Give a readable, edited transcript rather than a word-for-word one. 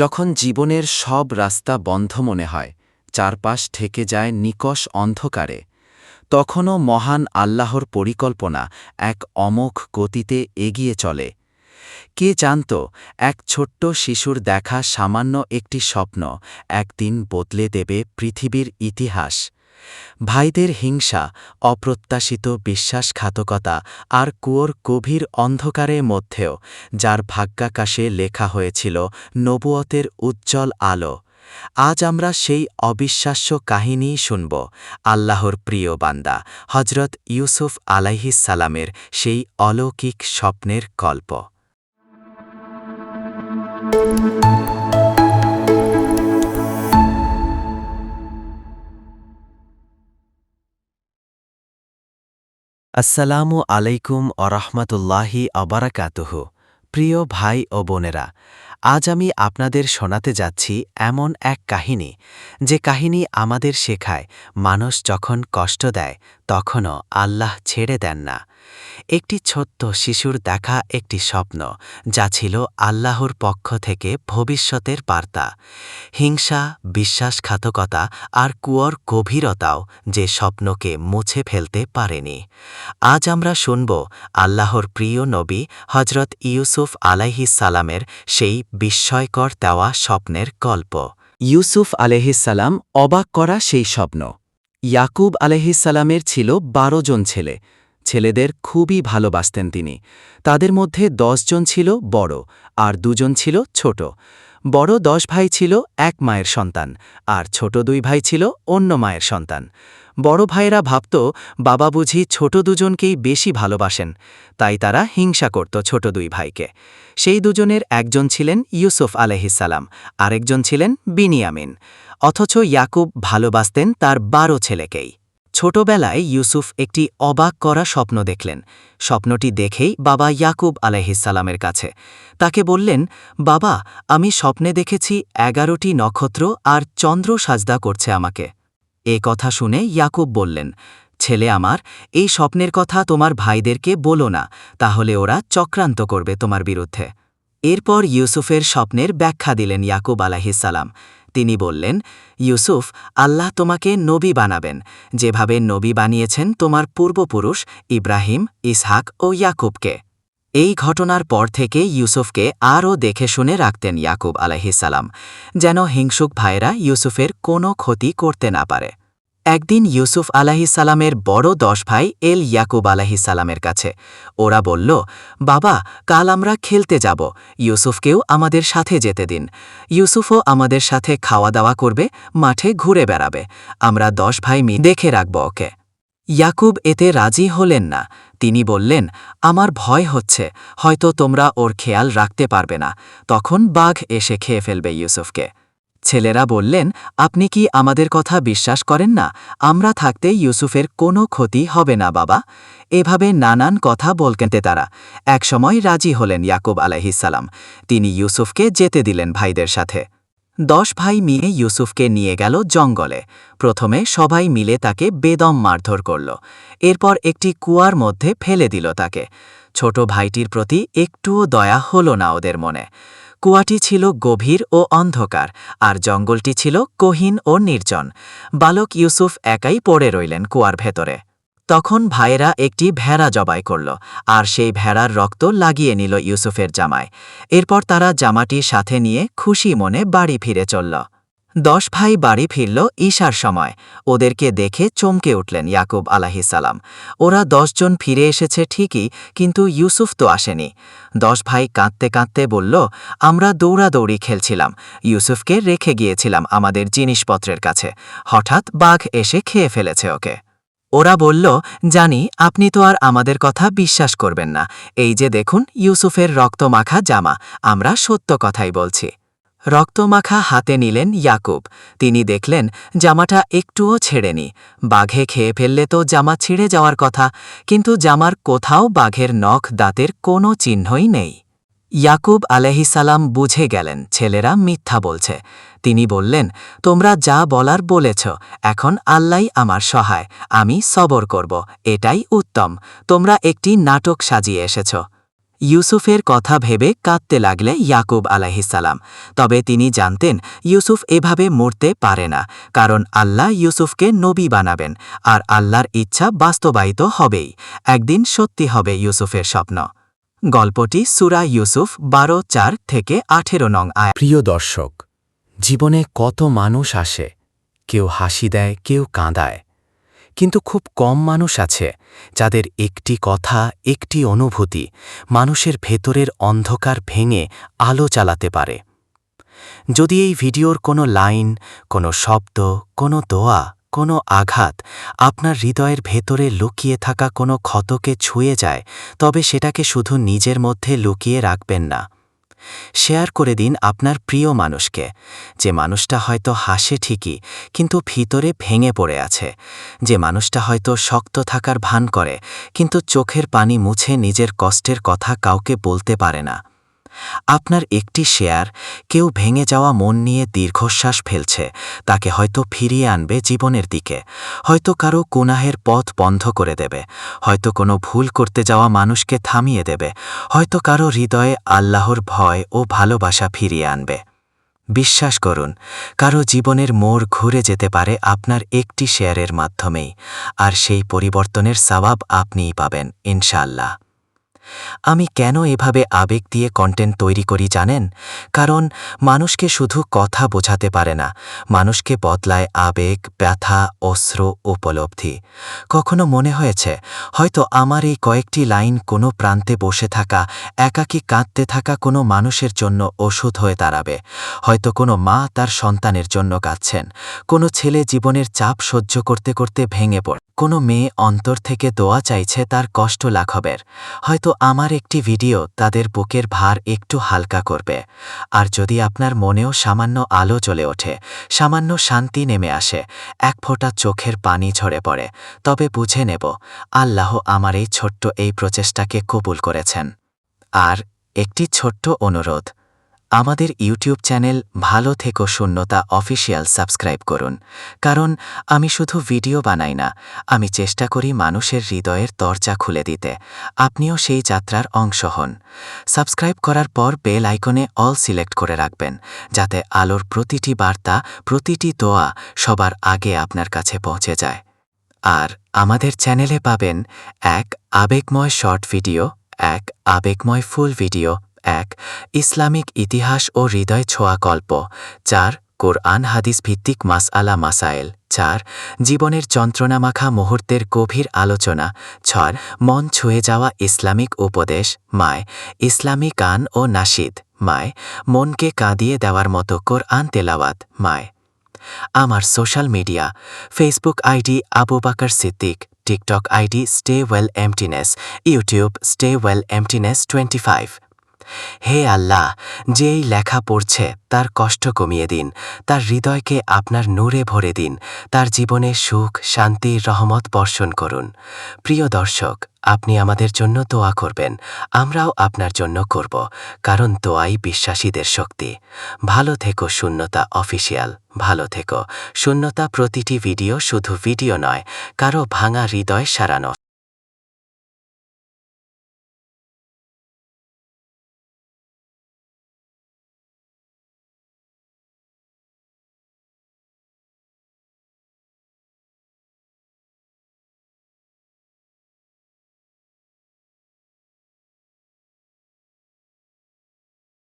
যখন জীবনের সব রাস্তা বন্ধ মনে হয়, চারপাশ ঠেকে যায় নিকষ অন্ধকারে, তখনও মহান আল্লাহর পরিকল্পনা এক অমোঘ গতিতে এগিয়ে চলে। কে জানত এক ছোট্ট শিশুর দেখা সামান্য একটি স্বপ্ন একদিন বদলে দেবে পৃথিবীর ইতিহাস। ভাইদের হিংসা, অপ্রত্যাশিত বিশ্বাসঘাতকতা আর কুয়োর গভীর অন্ধকারের মধ্যেও যার ভাগ্যাকাশে লেখা হয়েছিল নবুয়তের উজ্জ্বল আলো, আজ আমরা সেই অবিশ্বাস্য কাহিনীই শুনব। আল্লাহর প্রিয় বান্দা হজরত ইউসুফ আলাইহিস সালামের সেই অলৌকিক স্বপ্নের গল্প। আসসালামু আলাইকুম আরহামাতুল্লাহি আবারাকাতুহু। প্রিয় ভাই ও বোনেরা, আজ আমি আপনাদের শোনাতে যাচ্ছি এমন এক কাহিনী, যে কাহিনী আমাদের শেখায় মানুষ যখন কষ্ট দেয় তখনও আল্লাহ ছেড়ে দেন না। একটি ছোট্ট শিশুর দেখা একটি স্বপ্ন, যা ছিল আল্লাহর পক্ষ থেকে ভবিষ্যতের বার্তা। হিংসা, বিশ্বাসঘাতকতা আর কুয়োর গভীরতাও যে স্বপ্নকে মুছে ফেলতে পারেনি। আজ আমরা শুনব আল্লাহর প্রিয় নবী হজরত ইউসুফ আলাইহিস সালামের সেই বিস্ময়কর দেওয়া স্বপ্নের গল্প। ইউসুফ আলাইহিস সালাম অবাক করা সেই স্বপ্ন। ইয়াকুব আলাইহিস সালামের ছিল 12 জন ছেলে। ছেলেদের খুবই ভালোবাসতেন তিনি। তাদের মধ্যে 10 জন ছিল বড় আর 2 জন ছিল ছোট। বড় 10 ভাই ছিল এক মায়ের সন্তান, আর ছোট 2 ভাই ছিল অন্য মায়ের সন্তান। বড় ভাইয়েরা ভাবত বাবা বুঝি ছোট দুজনকেই বেশি ভালোবাসেন, তাই তারা হিংসা করত ছোট 2 ভাইকে। সেই দুজনের একজন ছিলেন ইউসুফ আলাইহিস সালাম, আরেকজন ছিলেন বিনিয়ামিন। অথচ ইয়াকুব ভালোবাসতেন তার 12 ছেলেকেই। ছোটবেলায় ইউসুফ একটি অবাক করা স্বপ্ন দেখলেন। স্বপ্নটি দেখেই বাবা ইয়াকুব আলাইহিস সালামের কাছে তাকে বললেন, বাবা, আমি স্বপ্নে দেখেছি 11টি নক্ষত্র আর চন্দ্র সাজদা করছে আমাকে। এ কথা শুনে ইয়াকুব বললেন, ছেলে আমার, এই স্বপ্নের কথা তোমার ভাইদেরকে বলো না, তাহলে ওরা চক্রান্ত করবে তোমার বিরুদ্ধে। এরপর ইউসুফের স্বপ্নের ব্যাখ্যা দিলেন ইয়াকুব আলাইহিস সালাম। তিনি বললেন, ইউসুফ, আল্লাহ তোমাকে নবী বানাবেন, যেভাবে নবী বানিয়েছেন তোমার পূর্বপুরুষ ইব্রাহিম, ইসহাক ও ইয়াকুবকে। এই ঘটনার পর থেকে ইউসুফকে আরও দেখে শুনে রাখতেন ইয়াকুব আলাইহিস সালাম, যেন হিংসুক ভাইয়েরা ইউসুফের কোনো ক্ষতি করতে না পারে। একদিন ইউসুফ আলাইহিস সালামের বড় 10 ভাই এল ইয়াকুব আলাইহিস সালামের কাছে। ওরা বলল, বাবা, কাল আমরা খেলতে যাব, ইউসুফকেও আমাদের সাথে যেতে দিন। ইউসুফও আমাদের সাথে খাওয়া দাওয়া করবে, মাঠে ঘুরে বেড়াবে, আমরা 10 ভাই মিলে দেখে রাখব ওকে। ইয়াকুব এতে রাজি হলেন না। তিনি বললেন, আমার ভয় হচ্ছে, হয়তো তোমরা ওর খেয়াল রাখতে পারবে না, তখন বাঘ এসে খেয়ে ফেলবে ইউসুফকে। ছেলেরা বললেন, আপনি কি আমাদের কথা বিশ্বাস করেন না? আমরা থাকতে ইউসুফের কোনো ক্ষতি হবে না বাবা। এভাবে নানান কথা বলতেন তারা। একসময় রাজি হলেন ইয়াকুব আলাইহিস সালাম। তিনি ইউসুফকে যেতে দিলেন ভাইদের সাথে। 10 ভাই মিলে ইউসুফকে নিয়ে গেল জঙ্গলে। প্রথমে সবাই মিলে তাকে বেদম মারধর করল। এরপর একটি কুয়ার মধ্যে ফেলে দিল তাকে। ছোট ভাইটির প্রতি একটুও দয়া হল না ওদের মনে। কুয়াটি ছিল গভীর ও অন্ধকার, আর জঙ্গলটি ছিল গহীন ও নির্জন। বালক ইউসুফ একাই পড়ে রইলেন কুয়ার ভেতরে। তখন ভাইয়েরা একটি ভেড়া জবাই করল, আর সেই ভেড়ার রক্ত লাগিয়ে নিল ইউসুফের জামায়। এরপর তারা জামাটি সাথে নিয়ে খুশি মনে বাড়ি ফিরে চলল। 10 ভাই বাড়ি ফিরল ঈশার সময়। ওদেরকে দেখে চমকে উঠলেন ইয়াকুব আলাইহিস সালাম। ওরা 10 জন ফিরে এসেছে ঠিকই, কিন্তু ইউসুফ তো আসেনি। 10 ভাই কাঁদতে কাঁদতে বলল, আমরা দৌড়াদৌড়ি খেলছিলাম, ইউসুফকে রেখে গিয়েছিলাম আমাদের জিনিসপত্রের কাছে, হঠাৎ বাঘ এসে খেয়ে ফেলেছে ওকে। ওরা বলল, জানি আপনি তো আর আমাদের কথা বিশ্বাস করবেন না, এই যে দেখুন ইউসুফের রক্তমাখা জামা, আমরা সত্য কথাই বলছি। রক্তমাখা হাতে নিলেন ইয়াকুব। তিনি দেখলেন জামাটা একটুও ছেড়েনি। বাঘে খেয়ে ফেললে তো জামা ছিঁড়ে যাওয়ার কথা, কিন্তু জামার কোথাও বাঘের নখ দাঁতের কোনো চিহ্নই নেই। ইয়াকুব আলাইহিস সালাম বুঝে গেলেন ছেলেরা মিথ্যা বলছে। তিনি বললেন, তোমরা যা বলার বলেছ, এখন আল্লাহই আমার সহায়, আমি সবর করব, এটাই উত্তম। তোমরা একটি নাটক সাজিয়ে এসেছ। ইউসুফের কথা ভেবে কাঁদতে লাগলে ইয়াকুব আলাইহিসসালাম। তবে তিনি জানতেন ইউসুফ এভাবে মরতে পারে না, কারণ আল্লাহ ইউসুফকে নবী বানাবেন আর আল্লাহর ইচ্ছা বাস্তবায়িত হবেই। একদিন সত্যি হবে ইউসুফের স্বপ্ন। গল্পটি সূরা ইউসুফ 12:4 থেকে 18 নং আয়াত। প্রিয় দর্শক, জীবনে কত মানুষ আসে, কেউ হাসি দেয়, কেউ কাঁদায়, কিন্তু খুব কম মানুষ আছে যাদের একটি কথা, একটি অনুভূতি মানুষের ভেতরের অন্ধকার ভেঙে আলো চালাতে পারে। যদি এই ভিডিওর কোনো লাইন, কোনো শব্দ, কোনো দোয়া, কোনো আঘাত আপনার হৃদয়ের ভেতরে লুকিয়ে থাকা কোনো ক্ষতকে ছুঁয়ে যায়, তবে সেটাকে শুধু নিজের মধ্যে লুকিয়ে রাখবেন না। শেয়ার করে দিন আপনার প্রিয় মানুষকে, যে মানুষটা হয়তো হাসে ঠিকই, কিন্তু ভিতরে ভেঙে পড়ে আছে, যে মানুষটা হয়তো শক্ত থাকার ভান করে, কিন্তু চোখের পানি মুছে নিজের কষ্টের কথা কাউকে বলতে পারে না। আপনার একটি শেয়ার কেউ ভেঙে যাওয়া মন নিয়ে দীর্ঘশ্বাস ফেলছে, তাকে হয়তো ফিরিয়ে আনবে জীবনের দিকে, হয়তো কারো গুনাহের পথ বন্ধ করে দেবে, হয়তো কোনো ভুল করতে যাওয়া মানুষকে থামিয়ে দেবে, হয়তো কারো হৃদয়ে আল্লাহর ভয় ও ভালোবাসা ফিরিয়ে আনবে। বিশ্বাস করুন, কারো জীবনের মোড় ঘুরে যেতে পারে আপনার একটি শেয়ারের মাধ্যমেই, আর সেই পরিবর্তনের সওয়াব আপনিই পাবেন ইনশাআল্লাহ। আমি কেন এভাবে আবেগ দিয়ে কন্টেন্ট তৈরি করি জানেন? কারণ মানুষকে শুধু কথা বোঝাতে পারে না, মানুষকে বদলায় আবেগ, ব্যথা, অশ্রু, উপলব্ধি। কখনো মনে হয়েছে হয়তো আমার এই কয়েকটি লাইন কোনো প্রান্তে বসে থাকা, একাকী কাঁদতে থাকা কোনো মানুষের জন্য ওষুধ হয়ে দাঁড়াবে। হয়তো কোনো মা তার সন্তানের জন্য কাঁদছেন, কোনো ছেলে জীবনের চাপ সহ্য করতে করতে ভেঙে পড়ে, কোনো মেয়ে অন্তর থেকে দোয়া চাইছে তার কষ্ট লাঘবের। হয়তো আমার একটি ভিডিও তাদের বুকের ভার একটু হালকা করবে। আর যদি আপনার মনেও সামান্য আলো জ্বলে ওঠে, সামান্য শান্তি নেমে আসে, এক ফোঁটা চোখের পানি ঝরে পড়ে, তবে বুঝে নেব আল্লাহ আমার এই ছোট্ট এই প্রচেষ্টাকে কবুল করেছেন। আর একটি ছোট্ট অনুরোধ, আমাদের ইউটিউব চ্যানেল ভালো থেকো শূন্যতা অফিসিয়াল সাবস্ক্রাইব করুন, কারণ আমি শুধু ভিডিও বানাই না, আমি চেষ্টা করি মানুষের হৃদয়ের দরজা খুলে দিতে। আপনিও সেই যাত্রার অংশ হন। সাবস্ক্রাইব করার পর বেল আইকনে অল সিলেক্ট করে রাখবেন, যাতে আলোর প্রতিটি বার্তা, প্রতিটি দোয়া সবার আগে আপনার কাছে পৌঁছে যায়। আর আমাদের চ্যানেলে পাবেন 1 আবেগময় শর্ট ভিডিও, 1 আবেগময় ফুল ভিডিও, 1 ইসলামিক ইতিহাস ও হৃদয় ছোঁয়া গল্প, 4 কোরআন হাদিস ভিত্তিক মাসআলা মাসায়েল, 4 জীবনের যন্ত্রণামাখা মুহূর্তের গভীর আলোচনা, 6 মন ছুঁয়ে যাওয়া ইসলামিক উপদেশ, মায় ইসলামী গান ও নাশিদ, মায় মনকে কাঁদিয়ে দেওয়ার মতো কোরআন তেলাওয়াত, মায়। আমার social media: Facebook ID Abu Bakar Siddique, TikTok ID stay well emptiness, YouTube stay well emptiness 25। হে আল্লাহ, যে এই লেখা পড়ছে তার কষ্ট কমিয়ে দিন, তার হৃদয়কে আপনার নূরে ভরে দিন, তার জীবনে সুখ, শান্তি, রহমত বর্ষণ করুন। প্রিয় দর্শক, আপনি আমাদের জন্য দোয়া করবেন, আমরাও আপনার জন্য করব, কারণ দোয়াই বিশ্বাসীদের শক্তি। ভালো থেকো শূন্যতা অফিসিয়াল, ভালো থেকো শূন্যতা। প্রতিটি ভিডিও শুধু ভিডিও নয়, কারো ভাঙা হৃদয় সারানো।